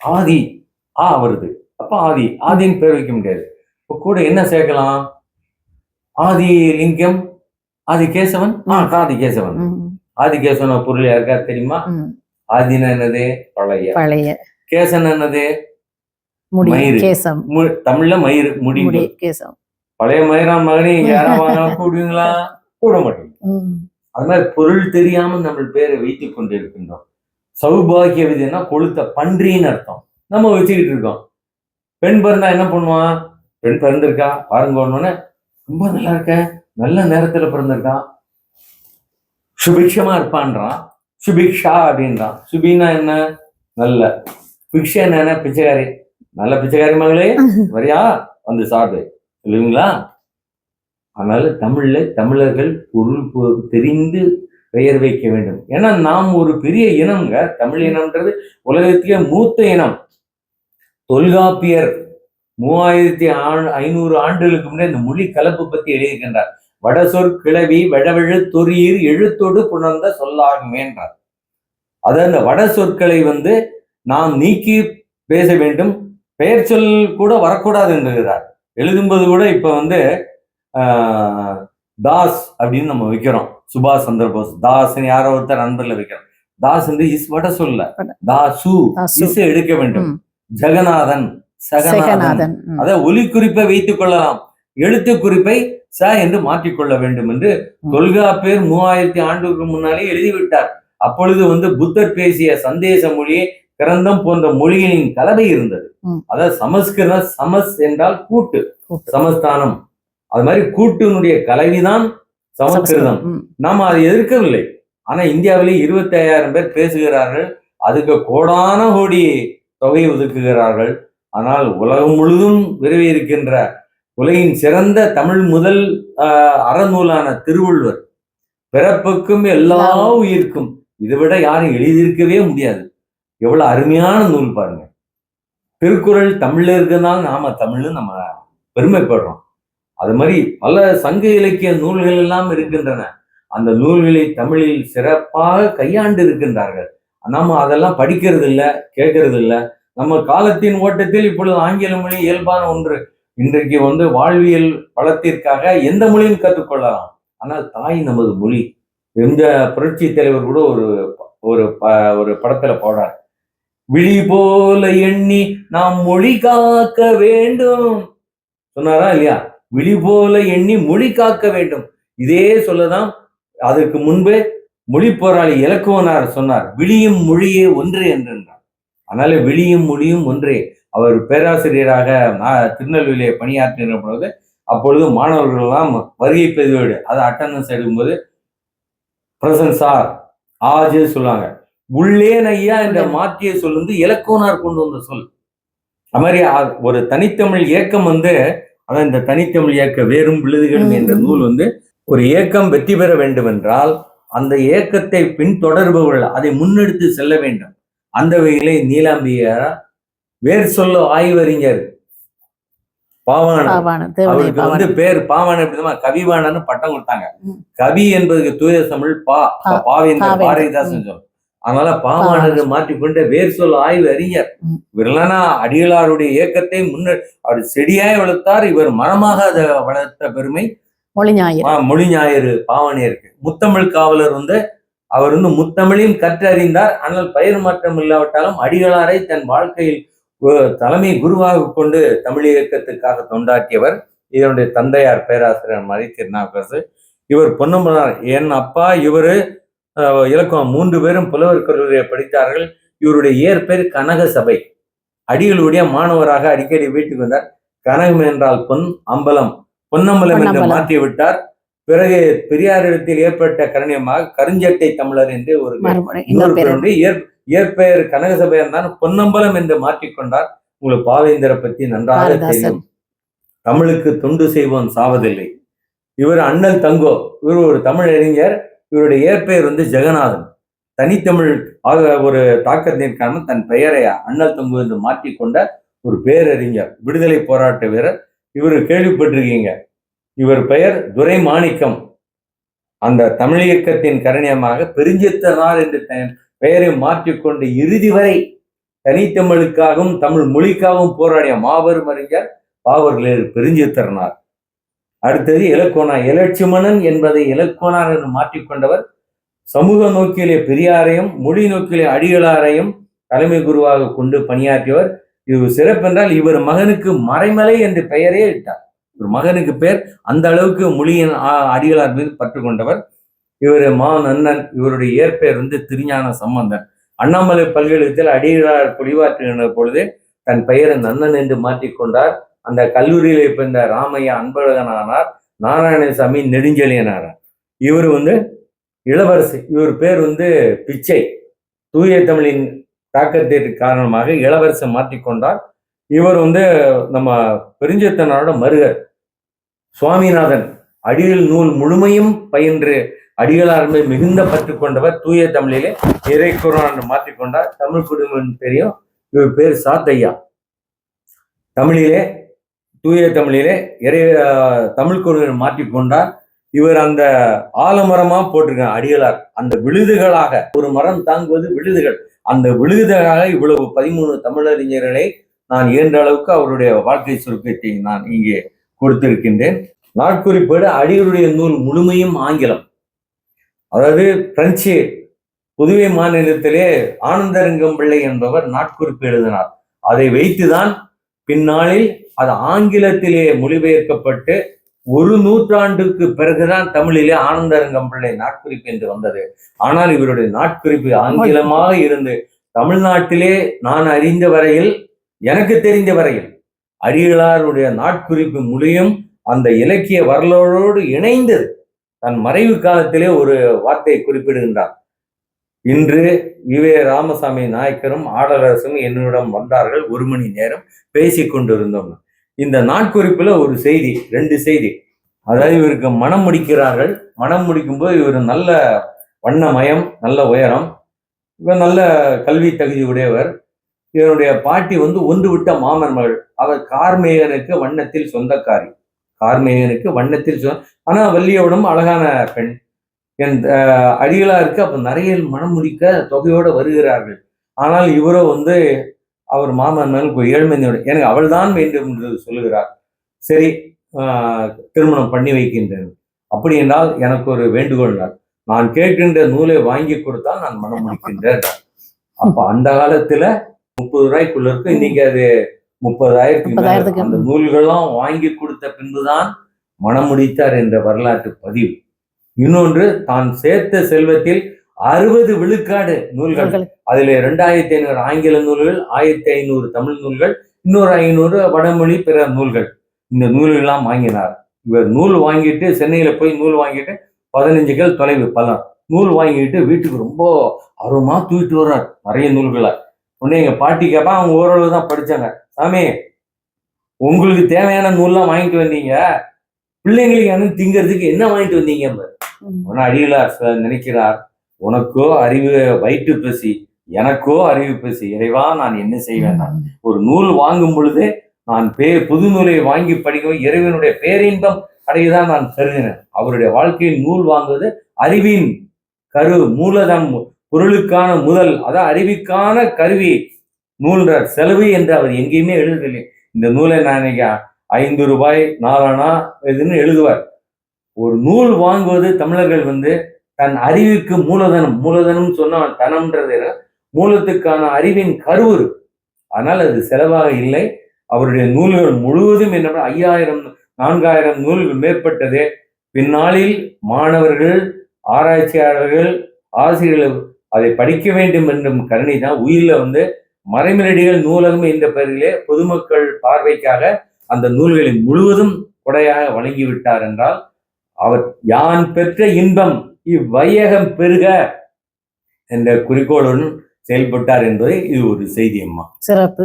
ஆதி வருது, அப்ப ஆதின்னு பேர் வைக்க முடியாது. இப்ப கூட என்ன சேர்க்கலாம்? ஆதி லிங்கம், ஆதி கேசவன், ஆதிகேசவன். ஆதிகேசவன் பொருள் யாருக்கா தெரியுமா? ஆதினா என்னது? பழைய. கேசன் என்னது? மயிறு. தமிழ்ல மயிறு, முடி. பழைய மயிரான் மகனே யாராவது கூடுவீங்களா? கூட மாட்டீங்க. அது மாதிரி பொருள் தெரியாம நம்ம பேரை வைத்துக் கொண்டு இருக்கின்றோம். சௌபாகிய விதினா கொளுத்த பன்றின்னு அர்த்தம், நம்ம வச்சுக்கிட்டு இருக்கோம். பெண் பிறந்தா என்ன பண்ணுவான்? பெண் பிறந்திருக்கா பாருங்க, ரொம்ப நல்லா இருக்க, நல்ல நேரத்துல பிறந்திருக்கான், சுபிக்ஷமா இருப்பான்றான், சுபிக்ஷா அப்படின்றான். சுபின்னா என்ன? நல்ல. பிக்ஷா என்ன? பிச்சைக்காரி. நல்ல பிச்சைக்காரி மகளே வரியா வந்து சாப்பிடு இல்லைங்களா? அதனால தமிழர்கள் பொருள் தெரிந்து பெயர் வைக்க வேண்டும். ஏன்னா நாம் ஒரு பெரிய இனம்ங்க. தமிழ் இனம்ன்றது உலகத்திலே மூத்த இனம். தொல்காப்பியர் 3500 ஆண்டுகளுக்கு முன்னே இந்த மொழி கலப்பு பத்தி எழுதியிருக்கின்றார். வடசொற் கிளவி வடவெழு தொரியீர் எழுத்தோடு புணர்ந்த சொல்லாகுமேன்றார். அதாவது அந்த வட சொற்களை நாம் நீக்கி பேச வேண்டும், பெயர் சொல் கூட வரக்கூடாது என்கிறார். எழுதும்போது கூட இப்ப தாஸ் அப்படின்னு நம்ம வைக்கிறோம். சுபாஷ் சந்திர போஸ் தாஸ்ன்னு யாரோ ஒருத்தர் நண்பர்ல வைக்கிறோம். தாஸ் இஸ் வட சொல்ல, தாசு இஸ் எடுக்க வேண்டும். ஜெகநாதன், சகநாதன். அதை ஒலி குறிப்பை வைத்துக் கொள்ளலாம், எழுத்து குறிப்பை ச என்று மாற்றிக்கொள்ள வேண்டும் என்று தொல்காப்பியர் 3000 ஆண்டுக்கு முன்னாலே எழுதிவிட்டார். அப்பொழுது புத்தர் பேசிய சந்தேச மொழி, கிரந்தம் போன்ற மொழிகளின் கலவை இருந்தது. அதாவது சமஸ்கிருதம், சமஸ் என்றால் கூட்டு, சமஸ்தானம். அது மாதிரி கூட்டினுடைய கலவிதான் சமஸ்கிருதம். நாம் அதை எதிர்க்கவில்லை. ஆனா இந்தியாவிலே 25,000 பேர் பேசுகிறார்கள், அதுக்கு கோடான கோடி தொகை ஒதுக்குகிறார்கள். ஆனால் உலகம் முழுதும் விரவி இருக்கின்ற உலகின் சிறந்த தமிழ் முதல் அறநூலான திருவள்ளுவர், பிறப்புக்கும் எல்லா உயிர்க்கும், இதை விட யாரும் எழுதியிருக்கவே முடியாது. எவ்வளவு அருமையான நூல் பாருங்க. திருக்குறள் தமிழ்ல இருக்குதான் நாம தமிழ்னு நம்ம பெருமைப்படுறோம். அது மாதிரி பல சங்க இலக்கிய நூல்கள் எல்லாம் இருக்கின்றன. அந்த நூல்களை தமிழில் சிறப்பாக கையாண்டு இருக்கின்றார்கள். நாம அதெல்லாம் படிக்கிறது இல்லை, கேட்கறது இல்லை. நம்ம காலத்தின் ஓட்டத்தில் இப்பொழுது ஆங்கில மொழி இயல்பான ஒன்று. இன்றைக்கு வாழ்வியல் வளத்திற்காக எந்த மொழியும் கற்றுக்கொள்ளலாம். ஆனால் தாய் நமது மொழி. எந்த புரட்சி தலைவர் கூட ஒரு படத்துல போடார், விழி போல எண்ணி நாம் மொழி காக்க வேண்டும் சொன்னாரா இல்லையா? விழி போல எண்ணி மொழி காக்க வேண்டும். இதே சொல்லதான் அதற்கு முன்பே மொழி போராளி இலக்குவனார் சொன்னார், விழியும் மொழியே ஒன்றே என்றார். அதனால விழியும் மொழியும் ஒன்றே. அவர் பேராசிரியராக திருநெல்வேலியை பணியாற்றின பொழுது, அப்பொழுது மாணவர்கள் எல்லாம் வருகை பதிவேடு அதை அட்டண்டன்ஸ் எடுக்கும்போது பிரசன்ட் சார் ஆஜே சொல்லுவாங்க. உள்ளேன் ஐயா என்ற மாற்றிய சொல் இலக்குவனார் கொண்டு வந்த சொல். அது மாதிரி ஒரு தனித்தமிழ் இயக்கம் அதான் இந்த தனித்தமிழ் இயக்க வேறும் விழுதுகளும் என்ற நூல் ஒரு இயக்கம் வெற்றி பெற வேண்டும் என்றால் அந்த இயக்கத்தை பின்தொடர்பவர்கள் அதை முன்னெடுத்து செல்ல வேண்டும். அந்த வகையிலே நீலாம்பியார் வேர் சொல்ல ஆய்வறிஞர் பாவாணர், அவருக்கு பேர் பாவாணர் எப்படிமா கவிவாணர்னு பட்டம் கொடுத்தாங்க. கவி என்பதுக்கு தூய தமிழ் பாவேந்தர், பாரதிதாசன் சொல்லும். அதனால பாவாணர் மாற்றிக்கொண்டு வேர் சொல் ஆய்வு அறிஞர். இவரெல்லாம் அடிகளாருடைய இயக்கத்தை அவர் செடியாய் வளர்த்தார். இவர் மரமாக அதை வளர்த்த பெருமை மொழி ஞாயிறு பாவாணியருக்கு. முத்தமிழ் காவலர் அவர் முத்தமிழையும் கற்றறிந்தார். ஆனால் பயிர் மாற்றம் இல்லாவிட்டாலும் அடிகளாரை தன் வாழ்க்கையில் தலைமை குருவாக கொண்டு தமிழ் இயக்கத்துக்காக தொண்டாற்றியவர். இதனுடைய தந்தையார் பேராசிரியர் மதி திருநாவுக்கரசு. இவர் பொன்னம்பலனார் என் அப்பா. இவரு இலக்கம் 3 பேரும் புலவர் கல்லூரியை படித்தார்கள். இவருடைய இயற்பெயர் கனக சபை. அடிகளுடைய மாணவராக அடிக்கடி வீட்டுக்கு வந்தார். கனகம் என்றால் பொன், அம்பலம், பொன்னம்பலம் என்று மாற்றி விட்டார். பிறகு பெரியாரிடத்தில் ஏற்பட்ட கரணியமாக கருஞ்சட்டை தமிழர் என்று ஒரு இயற்பெயர் கனக சபை இருந்தால் பொன்னம்பலம் என்று மாற்றிக்கொண்டார். உங்களுக்கு பாவேந்தரை பத்தி நன்றாக தெரியும். தமிழுக்கு தொண்டு செய்வோம் சாவதில்லை. இவர் அண்ணல் தங்கோ, இவர் ஒரு தமிழ் அறிஞர். இவருடைய இயற்பெயர் ஜெகநாதன். தனித்தமிழ் ஆக ஒரு தாக்கத்திற்கான தன் பெயரை அண்ணல் தங்கோ என்று மாற்றிக்கொண்ட ஒரு பேரறிஞர், விடுதலை போராட்ட வீரர். இவர் கேள்விப்பட்டிருக்கீங்க. இவர் பெயர் துரை மாணிக்கம். அந்த தமிழ் இயக்கத்தின் கரணியமாக பெருஞ்சித்தனார் என்று பெயரை மாற்றிக்கொண்டு இறுதி வரை தனித்தமிழுக்காகவும் தமிழ் மொழிக்காகவும் போராடிய மாபெரும் அறிஞர் பாவர்கள் பெருஞ்சித்தனார். அடுத்தது இலக்கோனா, இலட்சுமணன் என்பதை இலக்கோனார் என்று மாற்றிக்கொண்டவர். சமூக நோக்கிலே பெரியாரையும் மொழி நோக்கிலே அடிகளாரையும் தலைமை குருவாக கொண்டு பணியாற்றியவர். இது சிறப்பென்றால் இவர் மகனுக்கு மறைமலை என்று பெயரே இட்டார். ஒரு மகனுக்கு பேர் அந்த அளவுக்கு மொழியின் அடிகளார் மீது பற்று கொண்டவர். இவர் நன்னன். இவருடைய இயற்பெயர் திருஞான சம்பந்தன். அண்ணாமலை பல்கலைக்கழகத்தில் அடிகளார் பொழிவாற்றுகின்ற பொழுது தன் பெயரை நன்னன் என்று மாற்றிக்கொண்டார். அந்த கல்லூரியில் இப்ப இந்த ராமையா அன்பழகனானார். நாராயணசாமி நெடுஞ்செழியனார். இவர் இளவரசு. இவர் பேர் பிச்சை. தூய தமிழின் தாக்கத்திற்கு காரணமாக இளவரசை மாற்றிக்கொண்டார். இவர் நம்ம பெருஞ்சித்தனாரோட மருகர். சுவாமிநாதன் அடிகள் நூல் முழுமையும் பயின்று அடிகளார் மிகுந்த பற்று கொண்டவர். தூய தமிழிலே இறைக்குறான் மாற்றிக்கொண்டார். தமிழ் குடிமகன் தெரியும். இவர் பேர் சாத்தையா. தமிழிலே தூய தமிழிலே தமிழ் குடிமகன் மாற்றிக்கொண்டார். இவர் அந்த ஆலமரமா போட்டிருக்காங்க அடிகளார். அந்த விழுதுகளாக, ஒரு மரம் தாங்குவது விழுதுகள், அந்த விழுதுகளாக இவ்வளவு 13 தமிழறிஞர்களை நான் இயன்ற அளவுக்கு அவருடைய வாழ்க்கை சுருக்கத்தை நான் இங்கே கொடுத்திருக்கின்றேன். நாட்குறிப்பேடு அடிகளுடைய நூல் முழுமையும் ஆங்கிலம். அதாவது பிரெஞ்சு புதுவை மாநிலத்திலே ஆனந்தரங்கம் பிள்ளை என்பவர் நாட்குறிப்பு எழுதினார். அதை வைத்துதான் பின்னாளில் அது ஆங்கிலத்திலே மொழிபெயர்க்கப்பட்டு 1 நூற்றாண்டுக்கு பிறகுதான் தமிழிலே ஆனந்தரங்கம் பிள்ளை நாட்குறிப்பு என்று வந்தது. ஆனால் இவருடைய நாட்குறிப்பு ஆங்கிலமாக இருந்து தமிழ்நாட்டிலே நான் அறிந்த வரையில், எனக்கு தெரிந்த வரையில், அடிகளாருடைய நாட்குறிப்பு மொழியும் அந்த இலக்கிய வரலாறோடு இணைந்தது. தன் மறைவு காலத்திலே ஒரு வார்த்தையை குறிப்பிடுகின்றார். இன்று வி.வே. ராமசாமி நாயக்கரும் ஆடலரசும் என்னிடம் வந்தார்கள். 1 மணி நேரம் பேசிக் கொண்டிருந்தோம். இந்த நாட்குறிப்புல ஒரு செய்தி, 2 செய்தி. அதாவது இவருக்கு மனம் முடிக்கிறார்கள். மனம் முடிக்கும்போது இவர் நல்ல வண்ணமயம், நல்ல உயரம், இவர் நல்ல கல்வி தகுதி உடையவர். இவருடைய பாட்டி ஒன்று விட்ட மாமன் மகள். அவர் கார்மேகனுக்கு வண்ணத்தில் சொந்தக்காரி. கார்மேகனுக்கு வண்ணத்தில் ஆனா வள்ளியோடும் அழகான பெண். என் அடிகளாருக்கு அப்ப நிறைய மனம் முடிக்க தொகையோடு வருகிறார்கள். ஆனால் இவரோ அவர் மாமன் மகள் ஏழ்மையோடு எனக்கு அவள் தான் வேண்டும் என்று சொல்லுகிறார். சரி, திருமணம் பண்ணி வைக்கின்றேன். அப்படி என்றால் எனக்கு ஒரு வேண்டுகோள், நான் கேட்கின்ற நூலை வாங்கி கொடுத்தால் நான் மனம் முடிக்கின்றேன். அப்ப அந்த காலத்துல 30 ரூபாய்க்குள்ள இருக்கு. இன்னைக்கு அது 30,000. அந்த நூல்கள்லாம் வாங்கி கொடுத்த பின்புதான் மனம் முடித்தார் என்ற வரலாற்று பதிவு. இன்னொன்று, தான் சேர்த்த செல்வத்தில் 60 விழுக்காடு நூல்கள், அதுல 2500 ஆங்கில நூல்கள், 1500 தமிழ் நூல்கள், இன்னொரு 500 வடமொழி பிற நூல்கள். இந்த நூல்கள்லாம் வாங்கினார். இவர் நூல் வாங்கிட்டு சென்னையில போய் நூல் வாங்கிட்டு 15 கிலோ தொலைவு பலம் நூல் வாங்கிட்டு வீட்டுக்கு ரொம்ப ஆர்வமா தூக்கிட்டு வர்றார் நிறைய நூல்களை. உடனே எங்க பாட்டி கேப்பா, அவங்க ஓரளவு தான் படிச்சாங்க. சாமி, உங்களுக்கு தேவையான நூல்லாம் வாங்கிட்டு வந்தீங்க, பிள்ளைங்களுக்கு திங்கிறதுக்கு என்ன வாங்கிட்டு வந்தீங்க? அடிகளார் நினைக்கிறார், உனக்கோ அறிவு வயிற்று பசி, எனக்கோ அறிவு பசி, இறைவா நான் என்ன செய்வேன்? ஒரு நூல் வாங்கும் பொழுது நான் புது நூலை வாங்கி படிக்கவும் இறைவனுடைய பேரின்பம் அடையதான் நான் கருதினேன். அவருடைய வாழ்க்கையில் நூல் வாங்குவது அறிவின் கரு மூலதன், பொருளுக்கான முதல், அதான் அறிவிக்கான கருவி நூல்ன்ற செலவு என்று அவர் எங்கேயுமே எழுதவில்லை. இந்த நூலை நான் இன்னைக்கு 5 ரூபாய் 4 அணா இதுன்னு எழுதுவார். ஒரு நூல் வாங்குவது தமிழர்கள் தன் அறிவுக்கு மூலதனம், மூலதனம் சொன்னா தனம்ன்றது மூலத்துக்கான அறிவின் கருவுரு. ஆனால் அது செலவாக இல்லை. அவருடைய நூல்கள் முழுவதும் என்ன 5000 4000 நூல்கள் மேற்பட்டதே. பின்னாளில் மாணவர்கள், ஆராய்ச்சியாளர்கள், ஆசிரியர்கள் அதை படிக்க வேண்டும் என்றும் கருணை தான் உயிரில வந்து மறைமலடிகள் நூலகம் என்ற பெயரிலே பொதுமக்கள் பார்வைக்காக அந்த நூல்களை முழுவதும் கொடையாக வழங்கிவிட்டார் என்றால் அவர் யான் பெற்ற இன்பம் இவ்வையகம் பெருக என்ற குறிக்கோளுடன் செயல்பட்டார் என்பதை இது ஒரு செய்தி அம்மா. சிறப்பு.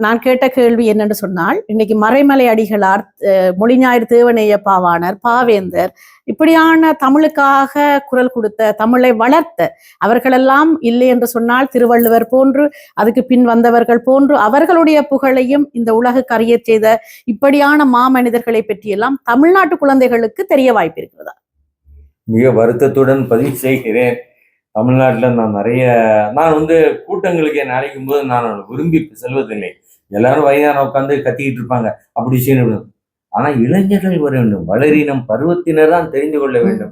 நான் கேட்ட கேள்வி என்னன்னு சொன்னால், இன்னைக்கு மறைமலை அடிகளார், மொழிஞாயிறு தேவநேய பாவாணர், பாவேந்தர், இப்படியான தமிழுக்காக குரல் கொடுத்த, தமிழை வளர்த்த அவர்களெல்லாம் இல்லை என்று சொன்னால் திருவள்ளுவர் போன்று, அதுக்கு பின் வந்தவர்கள் போன்று அவர்களுடைய புகழையும் இந்த உலகுக்கு அறிய செய்த இப்படியான மாமனிதர்களை பற்றியெல்லாம் தமிழ்நாட்டு குழந்தைகளுக்கு தெரிய வாய்ப்பு இருக்கிறதா? மிக வருத்தத்துடன் பதிவு செய்கிறேன். தமிழ்நாட்டில் நான் வந்து கூட்டங்களுக்கு என்ன அழைக்கும் போது நான் விரும்பி செல்வதில்லை. எல்லாரும் வயதான உட்காந்து கத்திக்கிட்டு இருப்பாங்க, அப்படி செய்யணும். ஆனா இளைஞர்கள் வர வேண்டும், வளரினம் பருவத்தினர் தான் தெரிந்து கொள்ள வேண்டும்.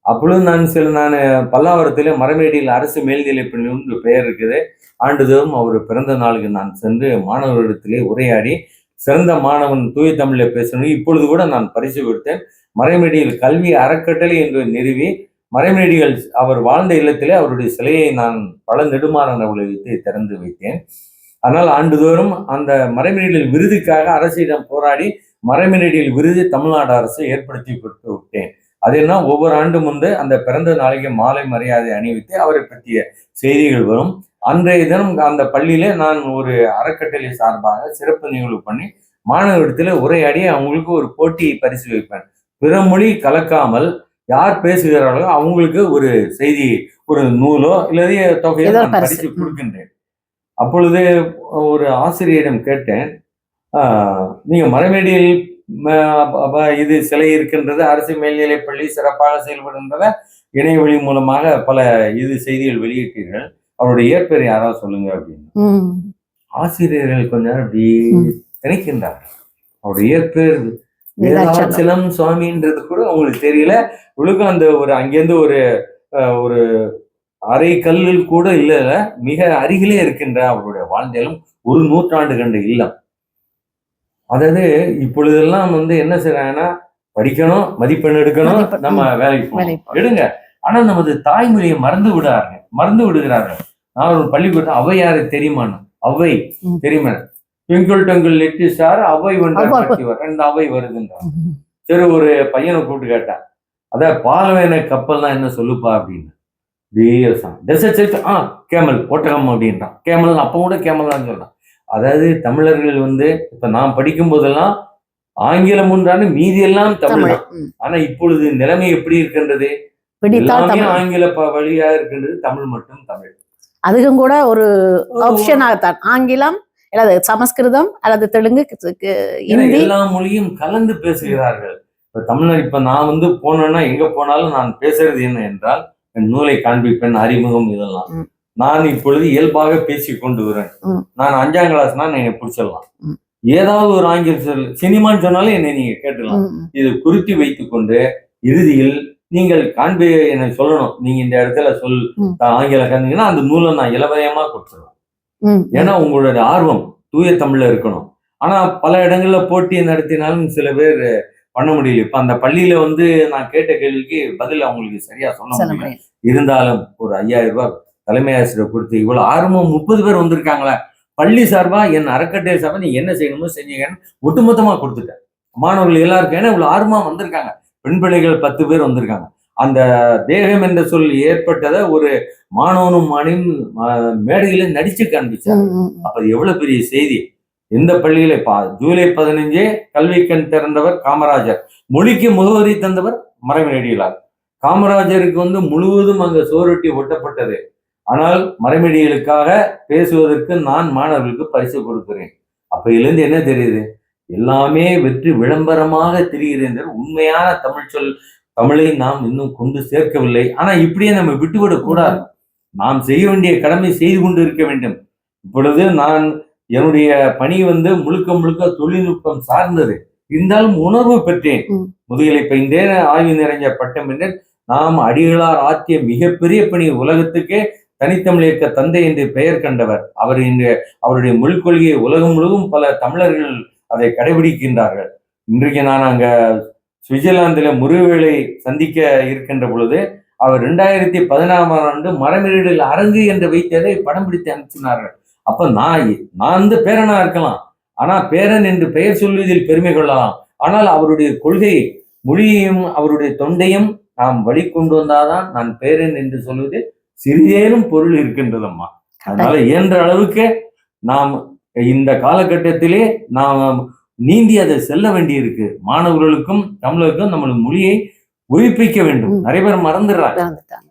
அப்பொழுது நான் பல்லாவரத்திலே மரமேடியில் அரசு மேல்நிலைப் பள்ளி பெயர் இருக்குது. ஆண்டுதோறும் அவர் பிறந்த நாளுக்கு நான் சென்று மாணவர்களிடத்திலே உரையாடி சிறந்த மாணவன் தூய தமிழில் பேசணும். இப்பொழுது கூட நான் பரிசு கொடுத்தேன். மறைமேடியில் கல்வி அறக்கட்டளை என்று நிறுவி மறைமேடிகள் அவர் வாழ்ந்த இல்லத்திலே அவருடைய சிலையை நான் பல நெடுமாறன் வைத்து திறந்து வைத்தேன். ஆனால் ஆண்டுதோறும் அந்த மறைமேடிகள் விருதுக்காக அரசிடம் போராடி மறைமேடிகள் விருது தமிழ்நாடு அரசு ஏற்படுத்தி கொடுத்து விட்டேன். அது என்ன, ஒவ்வொரு ஆண்டும் வந்து அந்த பிறந்த நாளைக்கு மாலை மரியாதை அணிவித்து அவரை பற்றிய செய்திகள் வரும். அன்றைய தினம் அந்த பள்ளியில நான் ஒரு அறக்கட்டளை சார்பாக சிறப்பு நிகழ்வு பண்ணி மாணவரிடத்துல உரையாடி அவங்களுக்கு ஒரு போட்டி பரிசு வைப்பேன். பிற மொழி கலக்காமல் யார் பேசுகிறார்களோ அவங்களுக்கு ஒரு செய்தி, ஒரு நூலோ இல்லது தொகையோ நான் பரிசு கொடுக்கின்றேன். அப்பொழுது ஒரு ஆசிரியரிடம் கேட்டேன், நீங்க மறைமேடியில் இது சிலை இருக்கின்றது, அரசு மேல்நிலைப் பள்ளி சிறப்பாக செயல்படுகின்றத இணையவழி மூலமாக பல செய்திகள் வெளியிட்டீர்கள், அவருடைய இயற்பெயர் யாராவது சொல்லுங்க அப்படின்னு. ஆசிரியர்கள் கொஞ்ச நேரம் அப்படி நினைக்கின்றார். அவருடைய இயற்பெயர் வேதாச்சலம் சுவாமின்றது கூட அவங்களுக்கு தெரியல. இவளுக்கும் அந்த அங்கேருந்து ஒரு அரை கல்லில் கூட இல்ல, மிக அருகிலே இருக்கின்ற அவருடைய வாழ்ந்தேலும் 1 நூற்றாண்டு கண்ட இல்லம். அதாவது இப்பொழுதெல்லாம் வந்து என்ன செய்யறாங்கன்னா, படிக்கணும், மதிப்பெண் எடுக்கணும், நம்ம வேலைக்கு எடுங்க. ஆனா நமது தாய்மொழியை மறந்து விடுகிறார்கள். நான் ஒரு பள்ளிக்கூடம் ஔவையாரை தெரியுமான்னு, ஔவை தெரியுமா, twinkle twinkle little star, Avvai வென்றார், 2 ஔவை வருதுன்றான். சரி, ஒரு பையனை கூப்பிட்டு கேட்டான், அதான் பாலவேன கப்பல்லாம் என்ன சொல்லுப்பா அப்படின்னு. கேமல் ஒட்டகம் அப்படின்றான். கேமல் அப்ப கூட கேமல் தான் சொல்றான். அதாவது தமிழர்கள் வந்து இப்ப நான் படிக்கும் போதெல்லாம் ஆங்கிலம் ஒன்றான மீதி எல்லாம் தமிழ். ஆனா இப்பொழுது நிலைமை எப்படி இருக்கின்றது? எல்லாமே ஆங்கில வழியாக இருக்கின்றது, தமிழ் மட்டும் தமிழ். அதுக்கும் கூட ஒரு ஆப்ஷனாகத்தான் ஆங்கிலம் அல்லது சமஸ்கிருதம் அல்லது தெலுங்கு, எல்லா மொழியும் கலந்து பேசுகிறார்கள். இப்ப தமிழர், இப்ப நான் வந்து போனேன்னா எங்க போனாலும் நான் பேசுறது என்ன என்றால், என் நூலை காண்பிப்பேன், அறிமுகம், இதெல்லாம் நான் இப்பொழுது இயல்பாக பேசி கொண்டு வரேன். நான் 5ஆம் கிளாஸ்னா என்னை பிடிச்சிடலாம். ஏதாவது ஒரு ஆங்கில சினிமான்னு சொன்னாலும் என்னை நீங்க கேட்டுடலாம். இது குறித்து வைத்துக் கொண்டு இறுதியில் நீங்கள் என்னை சொல்லணும், நீங்க இந்த இடத்துல ஆங்கிலம் கந்தீங்கன்னா அந்த நூலை நான் இலவயமா கொடுத்துருவேன். ஏன்னா உங்களுடைய ஆர்வம் தூய தமிழ்ல இருக்கணும். ஆனா பல இடங்கள்ல போட்டி நடத்தினாலும் சில பேர் பண்ண முடியல. இப்ப அந்த பள்ளியில வந்து நான் கேட்ட கேள்விக்கு பதில் அவங்களுக்கு சரியா சொல்ல முடியல. இருந்தாலும் ஒரு 5000 ரூபாய் தலைமை ஆசிரியர் கொடுத்து இவ்வளவு ஆர்வம் 30 பேர் வந்திருக்காங்களா, பள்ளி சார்பா என் அறக்கட்டளை சார்பா நீ என்ன செய்யணுமோ செஞ்சீங்கன்னு ஒட்டுமொத்தமா கொடுத்துட்டேன். மாணவர்கள் எல்லாருக்கும், ஏன்னா இவ்வளவு ஆர்வமா வந்திருக்காங்க. பெண் பிள்ளைகள் 10 பேர் வந்திருக்காங்க. அந்த தேகம் என்ற சொல் ஏற்பட்டதை ஒரு மாணவனும் மேடையில நடிச்சு காண்பிச்சாங்க. அப்ப எவ்வளவு பெரிய செய்தி. எந்த பள்ளியில ஜூலை 15 கல்வி கண் திறந்தவர் காமராஜர், மொழிக்கு முகவரி தந்தவர் மறைமேடிகளார். காமராஜருக்கு வந்து முழுவதும் அங்க சோரொட்டி ஒட்டப்பட்டது. ஆனால் மறைமேடிகளுக்காக பேசுவதற்கு நான் மாணவர்களுக்கு பரிசு கொடுக்கிறேன். அப்ப இதுலேருந்து என்ன தெரியுது? எல்லாமே வெற்றி விளம்பரமாக தெரிகிறது. உண்மையான தமிழை நாம் இன்னும் கொண்டு சேர்க்கவில்லை. ஆனா இப்படியே நம்ம விட்டுவிடக் கூடாது. நாம் செய்ய வேண்டிய கடமை செய்து கொண்டு இருக்க வேண்டும். இப்பொழுது நான் என்னுடைய பணி வந்து முழுக்க தொழில்நுட்பம் சார்ந்தது. இருந்தாலும் உணர்வு பெற்றேன். முதுகலை பயின்றேன், ஆய்வு நிறைஞ்ச பட்டம் என்றேன். நாம் அடிகளார் ஆற்றிய மிகப்பெரிய பணி, உலகத்துக்கே தனித்தமிழ் இயக்க தந்தை என்று பெயர் கண்டவர் அவர். அவருடைய மொழிக் கொள்கையை உலகம் முழுவதும் பல தமிழர்கள் அதை கடைபிடிக்கின்றார்கள். இன்றைக்கு நான் அங்க சுவிட்சர்லாந்தில் முருகவேளை சந்திக்க இருக்கின்ற பொழுது அவர் 2016 மரமேறியில் அரங்கு என்று வைத்ததை படம் பிடித்து அனுப்பினார்கள். அப்ப நான் வந்து பேரனா இருக்கலாம், ஆனா பேரன் என்று பெயர் சொல்வதில் பெருமை கொள்ளலாம். ஆனால் அவருடைய கொள்கை மொழியையும் அவருடைய தொண்டையும் நாம் வழி கொண்டு வந்தாதான் நான் பேரன் என்று சொல்வதில் சிறிதேனும் பொருள் இருக்கின்றதம்மா. அதனால இயன்ற அளவுக்கு நாம் இந்த காலகட்டத்திலே நாம் நீந்தி அதை செல்ல வேண்டியிருக்கு. மாணவர்களுக்கும் தமிழருக்கும் நம்மளுடைய மொழியை உயிர்ப்பிக்க வேண்டும். நிறைய பேர் மறந்துடுறாங்க.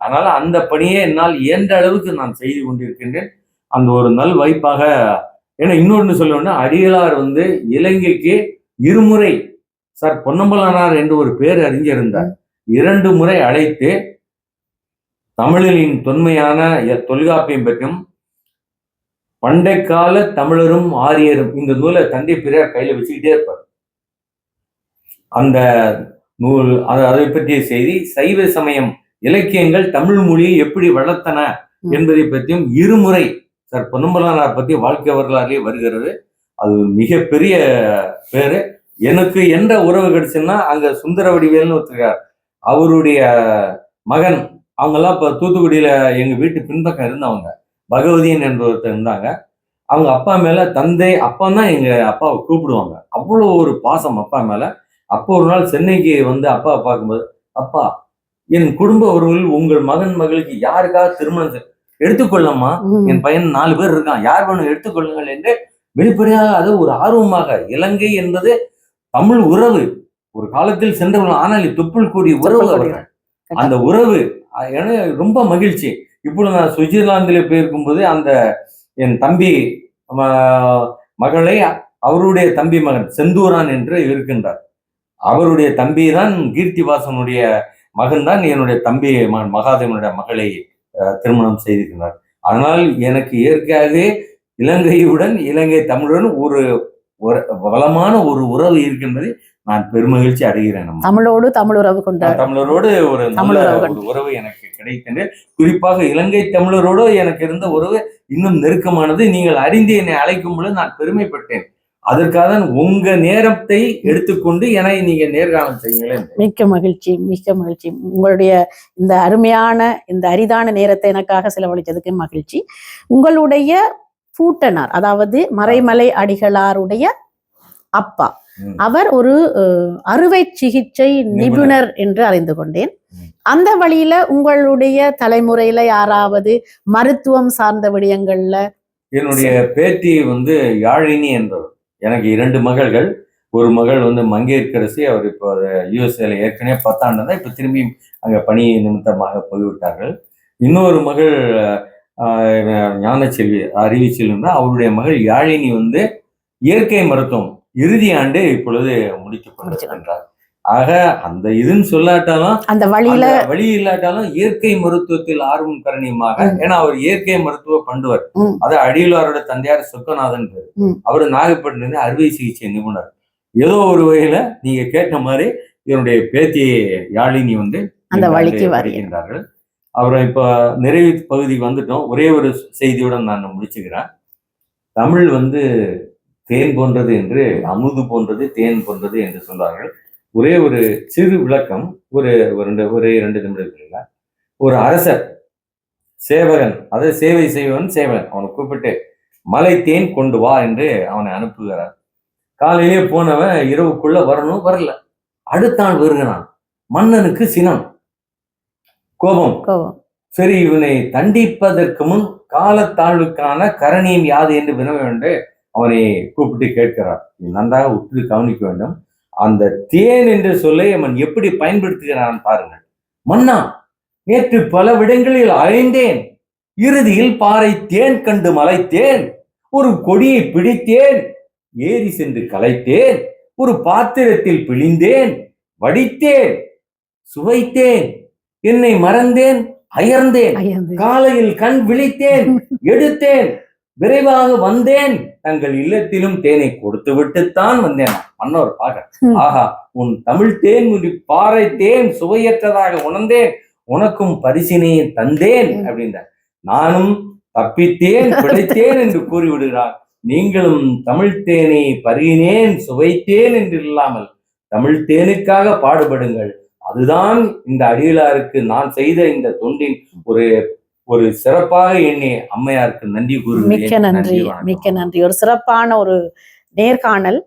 அதனால அந்த பணியை என்னால் இயன்ற அளவுக்கு நான் செய்து கொண்டிருக்கின்றேன். அந்த ஒரு நல் வாய்ப்பாக. ஏன்னா இன்னொன்று சொல்லணும்னா, அடிகளார் வந்து இலங்கைக்கு 2 முறை சார் பொன்னம்பலனார் என்று ஒரு பேர் அறிஞர் இருந்தார். 2 முறை அழைத்து தமிழின் தொன்மையான தொல்காப்பியம் பற்றும் பண்டை கால தமிழரும் ஆரியரும் இந்த நூலை தந்தை பெரியார் கையில வச்சுக்கிட்டே இருப்பார். அந்த நூல் அதை பற்றிய செய்தி, சைவ சமயம் இலக்கியங்கள் தமிழ் மொழியை எப்படி வளர்த்தன என்பதை பற்றியும் 2 முறை சார் பொன்னம்பலனார் பற்றி வாழ்க்கை வரலாறுலேயே வருகிறது. அது மிகப்பெரிய பேரு. எனக்கு எந்த உறவு கிடைச்சுன்னா, அங்க சுந்தர வடிவேல்னு ஒருத்தர், அவருடைய மகன், அவங்கெல்லாம் இப்ப தூத்துக்குடியில எங்க வீட்டு பின்பக்கம் இருந்தவங்க, பகவதியன் என்ற ஒருத்தர் இருந்தாங்க. அவங்க அப்பா மேல தந்தை அப்பா தான் எங்க அப்பாவை கூப்பிடுவாங்க. அவ்வளோ ஒரு பாசம் அப்பா மேல. அப்போ ஒரு நாள் சென்னைக்கு வந்து அப்பாவை பார்க்கும்போது, அப்பா என் குடும்ப உறவுகள் உங்கள் மகன் மகளுக்கு யாருக்காக திருமணம் எடுத்துக்கொள்ளம்மா, என் பையன் 4 பேர் இருக்கான், யார் வேணும் எடுத்துக்கொள்ளுங்கள் என்று வெளிப்படையாக, அது ஒரு ஆர்வமாக. இலங்கை என்பது தமிழ் உறவு, ஒரு காலத்தில் சென்றவர்கள், ஆனால் தொப்புள் கூடிய உறவு அவர்கள். அந்த உறவு ரொம்ப மகிழ்ச்சி. இப்பொழுது நான் சுவிட்சர்லாந்தில் போயிருக்கும்போது அந்த என் தம்பி மகளை அவருடைய தம்பி மகன் செந்தூரான் என்று இருக்கின்றார். அவருடைய தம்பி தான் கீர்த்திவாசனுடைய மகன் தான் என்னுடைய தம்பி மகன் மகாதேவனுடைய மகளை திருமணம் செய்திருக்கிறார். அதனால் எனக்கு இயற்கையாகவே இலங்கையுடன் இலங்கை தமிழுடன் ஒரு வளமான ஒரு உறவு இருக்கின்றது. நான் பெருமகிழ்ச்சி அடைகிறேன். தமிழோடு தமிழ் உறவு கொண்ட தமிழரோடு ஒரு நல்ல உறவு எனக்கு கிடைத்தது. குறிப்பாக இலங்கை தமிழரோடு எனக்கு இருந்த உறவு இன்னும் நெருக்கமானது. நீங்கள் அறிந்து என்னை அழைக்கும் பொழுது நான் பெருமைப்பட்டேன். அதற்காக உங்க நேரத்தை எடுத்துக்கொண்டு என்னை நீங்க நேர்காணல் செய்யுங்களேன். மிக்க மகிழ்ச்சி, மிக்க மகிழ்ச்சி. உங்களுடைய இந்த அருமையான இந்த அரிதான நேரத்தை எனக்காக செலவழித்ததுக்கு மகிழ்ச்சி. உங்களுடைய பூட்டனார், அதாவது மறைமலை அடிகளாருடைய அப்பா, அவர் ஒரு அறுவை சிகிச்சை நிபுணர் என்று அறிந்து கொண்டேன். அந்த வழியில உங்களுடைய தலைமுறையில யாராவது மருத்துவம் சார்ந்த விடயங்கள்ல? என்னுடைய பேத்தி வந்து யாழினி என்பவர். எனக்கு 2 மகள்கள். ஒரு மகள் வந்து மங்கையர்க்கரசி, அவர் இப்போ யுஎஸ்ஏல ஏற்கனவே 10 ஆண்டு தான், இப்போ திரும்பி அங்க பணி நிமித்தமாக போய்விட்டார்கள். இன்னொரு மகள் ஞானச்செல்வி, அறிவிச்செல்வின்னா, அவருடைய மகள் யாழினி வந்து இயற்கை மருத்துவம் இறுதி ஆண்டு இப்பொழுது முடித்துக் கொண்டிருக்கின்றார். ஆக அந்த இதுன்னு சொல்லாட்டாலும், அந்த வழி இல்லாட்டாலும் இயற்கை மருத்துவத்தில் ஆர்வம் கரணியமாக, ஏன்னா அவர் இயற்கை மருத்துவ பண்டுவர். அது அடிகளாரோட தந்தையார் சொக்கநாதன் பேர். அவரு நாகப்பட்டினம் அறுவை சிகிச்சை நிபுணர். ஏதோ ஒரு வகையில நீங்க கேட்ட மாதிரி என்னுடைய பேத்தி யாழினி வந்து அந்த வழிக்கு வருகின்றார்கள். அவரை இப்ப நிறைவு பகுதிக்கு வந்துட்டோம். ஒரே ஒரு செய்தியுடன் நான் முடிச்சுக்கிறேன். தமிழ் வந்து தேன் போன்றது என்று, அமுது போன்றது தேன் போன்றது என்று சொல்வார்கள். ஒரே ஒரு சிறு விளக்கம், ஒரு 2 நிமிடங்கள். ஒரு அரசர் சேவகன், அதாவது சேவை செய்வன் சேவகன், அவனை கூப்பிட்டு மலை தேன் கொண்டு வா என்று அவனை அனுப்புகிறார். காலையிலே போனவன் இரவுக்குள்ள வரணும், வரல. அடுத்த நாள் வருகிறான். மன்னனுக்கு சினம், கோபம். சரி, இவனை தண்டிப்பதற்கு முன் காலத்தாழ்வுக்கான கரணியம் யாது என்று வினவ வேண்டும். அவனை கூப்பிட்டு கேட்கிறார். நன்றாக உற்று கவனிக்க வேண்டும். அந்த தேன் என்று சொல்லை அவன் எப்படி பயன்படுத்துகிறான் பாருங்கள். மன்னா, நேற்று பல விடங்களில் அலைந்தேன், இறுதியில் பாறை தேன் கண்டு மலைத்தேன், ஒரு கொடியை பிடித்தேன், ஏறி சென்று கலைத்தேன், ஒரு பாத்திரத்தில் பிழிந்தேன், வடித்தேன், சுவைத்தேன், என்னை மறந்தேன், அயர்ந்தேன், காலையில் கண் விழித்தேன், எடுத்தேன், விரைவாக வந்தேன், தங்கள் இல்லத்திலும் தேனை கொடுத்து விட்டுத்தான் வந்தேன். மன்னவர் பார்க்க, ஆஹா, உன் தமிழ் தேன் பாறை தேன் சுவையற்றதாக உணர்ந்தேன், உனக்கும் பரிசினை தந்தேன் அப்படின்ற. நானும் தப்பித்தேன் பிழைத்தேன் என்று கூறிவிடுகிறார். நீங்களும் தமிழ் தேனை பருகினேன் சுவைத்தேன் என்று இல்லாமல் தமிழ் தேனுக்காக பாடுபடுங்கள். அதுதான் இந்த அடிகளாருக்கு நான் செய்த இந்த தொண்டின் ஒரு ஒரு சிறப்பாக எண்ணி அம்மையாருக்கு நன்றி கூறுகிறேன். மிக்க நன்றி, மிக்க நன்றி. ஒரு சிறப்பான ஒரு நேர்காணல்,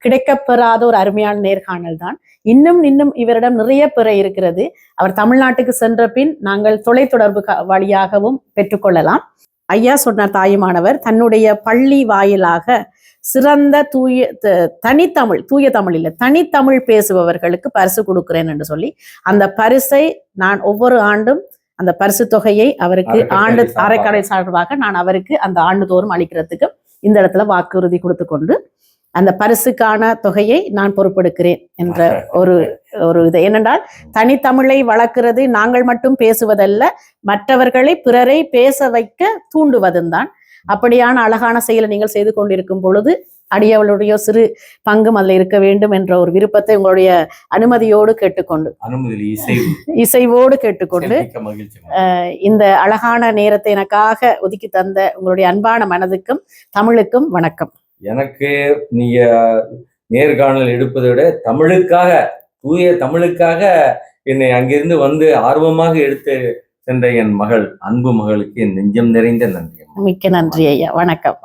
கிடைக்கப்பெறாத ஒரு அருமையான நேர்காணல் தான். இன்னும் இவரிடம் நிறைய பெற இருக்கிறது. அவர் தமிழ்நாட்டுக்கு சென்ற பின் நாங்கள் தொலைத்தொடர்பு வழியாகவும் பெற்றுக்கொள்ளலாம். ஐயா சொன்னார், தாயுமானவர் தன்னுடைய பள்ளி வாயிலாக சிறந்த தூய தமிழ் இல்ல தனித்தமிழ் பேசுபவர்களுக்கு பரிசு கொடுக்கிறேன் என்று சொல்லி, அந்த பரிசை நான் ஒவ்வொரு ஆண்டும் அந்த பரிசு தொகையை அவருக்கு அறக்கடை சார்பாக நான் அவருக்கு அந்த ஆண்டுதோறும் அளிக்கிறதுக்கு இந்த இடத்துல வாக்குறுதி கொடுத்து கொண்டு அந்த பரிசுக்கான தொகையை நான் பொறுப்பெடுக்கிறேன் என்ற ஒரு இது. ஏனென்றால் தனித்தமிழை வளர்க்கிறது நாங்கள் மட்டும் பேசுவதல்ல, மற்றவர்களை பிறரை பேச வைக்க தூண்டுவதும் தான். அப்படியான அழகான செயலை நீங்கள் செய்து கொண்டிருக்கும் பொழுது அடியவளுடைய சிறு பங்கும் அதில் இருக்க வேண்டும் என்ற ஒரு விருப்பத்தை உங்களுடைய அனுமதியோடு கேட்டுக்கொண்டு, இசைவோடு கேட்டுக்கொண்டு, இந்த அழகான நேரத்தை எனக்காக ஒதுக்கி தந்த உங்களுடைய அன்பான மனதுக்கும் தமிழுக்கும் வணக்கம். எனக்கு நீங்க நேர்காணல் எடுப்பதை விட தமிழுக்காக, தூய தமிழுக்காக என்னை அங்கிருந்து வந்து ஆர்வமாக எடுத்து சென்ற என் மகள், அன்பு மகளுக்கு என் நெஞ்சம் நிறைந்த நன்றி. மிக்க நன்றி ஐயா, வணக்கம்.